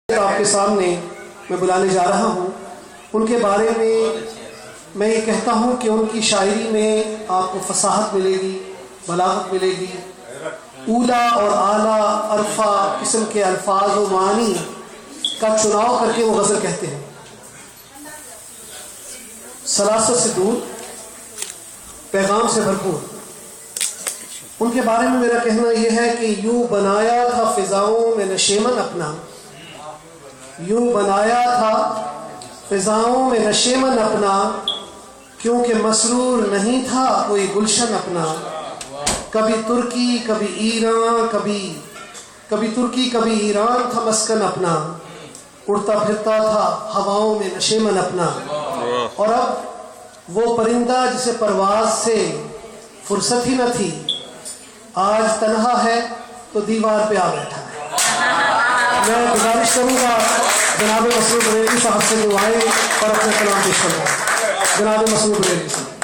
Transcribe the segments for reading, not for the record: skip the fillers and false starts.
آپ کے سامنے میں بلانے جا رہا ہوں، ان کے بارے میں یہ کہتا ہوں کہ ان کی شاعری میں آپ کو فصاحت ملے گی، بلاغت ملے گی، اولا اور اعلیٰ عرفہ قسم کے الفاظ و معانی کا چناؤ کر کے وہ غزل کہتے ہیں، سلاست سے دور، پیغام سے بھرپور۔ ان کے بارے میں میرا کہنا یہ ہے کہ یوں بنایا تھا فضاؤں میں نشیمن اپنا، یوں بنایا تھا فضاؤں میں نشیمن اپنا، کیونکہ مسرور نہیں تھا کوئی گلشن اپنا، کبھی ترکی کبھی ایران، کبھی ترکی کبھی ایران تھا مسکن اپنا، اڑتا پھرتا تھا ہواؤں میں نشیمن اپنا، اور اب وہ پرندہ جسے پرواز سے فرصت ہی نہ تھی، آج تنہا ہے تو دیوار پہ آ بیٹھا ہے۔ میں گزارش کروں گا جناب مسعود بریلوی صاحب سے دعائیں اور اپنے کلام پیش کروں گا۔ جناب مسعود بریلوی صاحب۔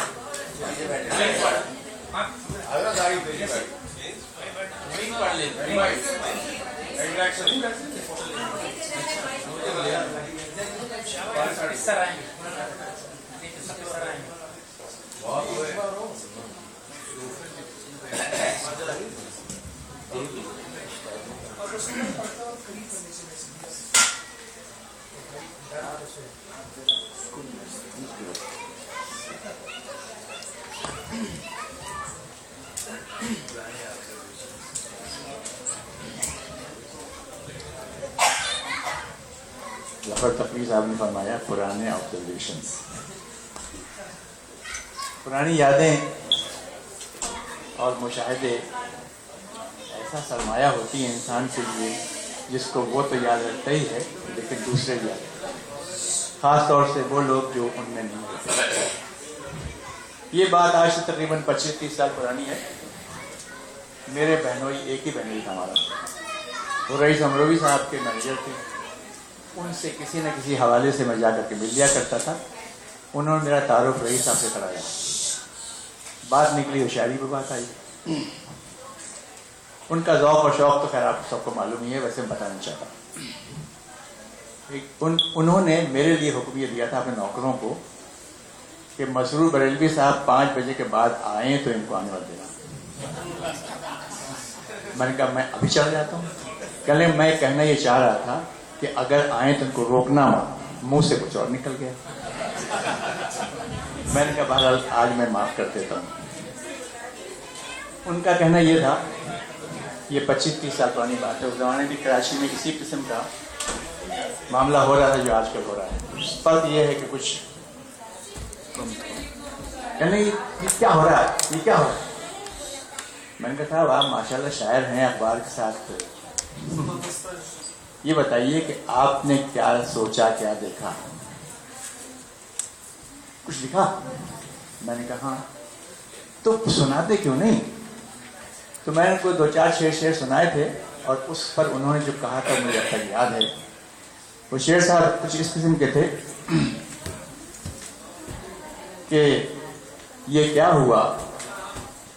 ظفر تقوی صاحب نے فرمایا پرانے آبزرویشنز، پرانی یادیں اور مشاہدے ایسا سرمایہ ہوتی ہیں انسان کے لیے جس کو وہ تو یاد رکھتا ہی ہے لیکن دوسرے بھی یاد، خاص طور سے وہ لوگ جو ان میں نہیں ہوتے۔ یہ بات آج سے تقریباً 25-30 سال پرانی ہے۔ میرے بہنوئی، ایک ہی بہنوئی تھا ہمارا، وہ رئیس امروی صاحب کے مینیجر تھے، ان سے کسی نہ کسی حوالے سے میں جا کر کے مل لیا کرتا تھا۔ انہوں نے میرا تعارف رئیس صاحب سے کرایا، بات نکلی اور شاعری پہ بات آئی۔ ان کا ذوق اور شوق تو خیر آپ سب کو معلوم ہی ہے، ویسے میں بتانا چاہتا ہوں۔ انہوں نے میرے لیے حکم یہ دیا تھا اپنے نوکروں کو کہ مسرور بریلوی صاحب 5 بجے کے بعد آئیں تو ان کو آنے والا دینا۔ میں نے کہا میں ابھی چل جاتا ہوں۔ کل میں کہنا یہ چاہ رہا تھا کہ اگر آئیں تو ان کو روکنا مت، منہ سے کچھ اور نکل گیا۔ میں نے کہا بہرحال آج میں معاف کر دیتا ہوں۔ ان کا کہنا یہ تھا، یہ 25-30 سال پرانی بات ہے، اس زمانے میں کراچی میں اسی قسم کا معاملہ ہو رہا تھا جو آج کل ہو رہا ہے۔ فرق یہ ہے کہ کچھ کہنا یہ کیا ہو رہا ہے، یہ کیا ہو رہا ہے۔ میں نے کہا صاحب آپ ماشاءاللہ شاعر ہیں، اخبار کے ساتھ یہ بتائیے کہ آپ نے کیا سوچا، کیا دیکھا، کچھ لکھا؟ میں نے کہا ہاں۔ تو سناتے کیوں نہیں؟ تو میں نے کوئی 2-4 شعر سنائے تھے، اور اس پر انہوں نے جو کہا تھا مجھے اب تک یاد ہے۔ وہ شعر صاحب کچھ اس قسم کے تھے کہ یہ کیا ہوا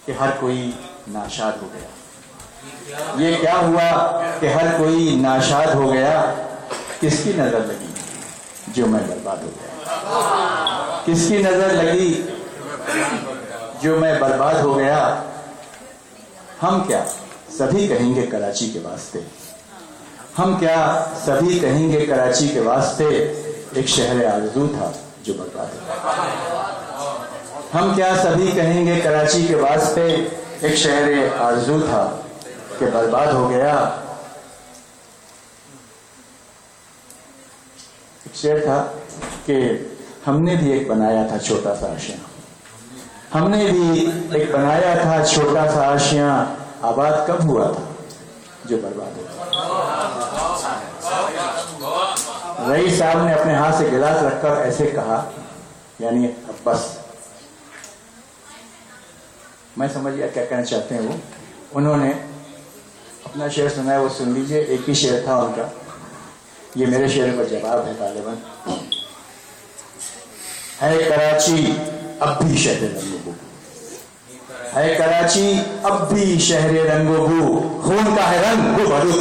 کہ ہر کوئی ناشاد ہو گیا، یہ کیا ہوا کہ ہر کوئی ناشاد ہو گیا، کس کی نظر لگی جو میں برباد ہو گیا، کس کی نظر لگی جو میں برباد ہو گیا۔ ہم کیا سبھی کہیں گے کراچی کے واسطے، ہم کیا سبھی کہیں گے کراچی کے واسطے، ایک شہر آرزو تھا جو برباد ہو گیا۔ ہم کیا سبھی کہیں گے کراچی کے واسطے، ایک شہر آرزو تھا کہ برباد ہو گیا۔ ایک شعر تھا کہ ہم نے بھی ایک بنایا تھا چھوٹا سا آشیاں، ہم نے بھی ایک بنایا تھا چھوٹا سا آشیاں، آباد کب ہوا تھا جو برباد ہو گیا۔ رئیس صاحب نے اپنے ہاتھ سے گلاس رکھ کر ایسے کہا، یعنی اب بس۔ میں سمجھ گیا کیا کہنا چاہتے ہیں وہ۔ انہوں نے اپنا شعر سنایا، وہ سن لیجئے۔ ایک ہی شعر تھا ان کا، یہ میرے شعر کا جواب ہے غالباً۔ ہے کراچی اب بھی شہر رنگ و بو، ہے کراچی اب بھی شہر رنگ و بو، خون کا ہے رنگ وہ بھرو،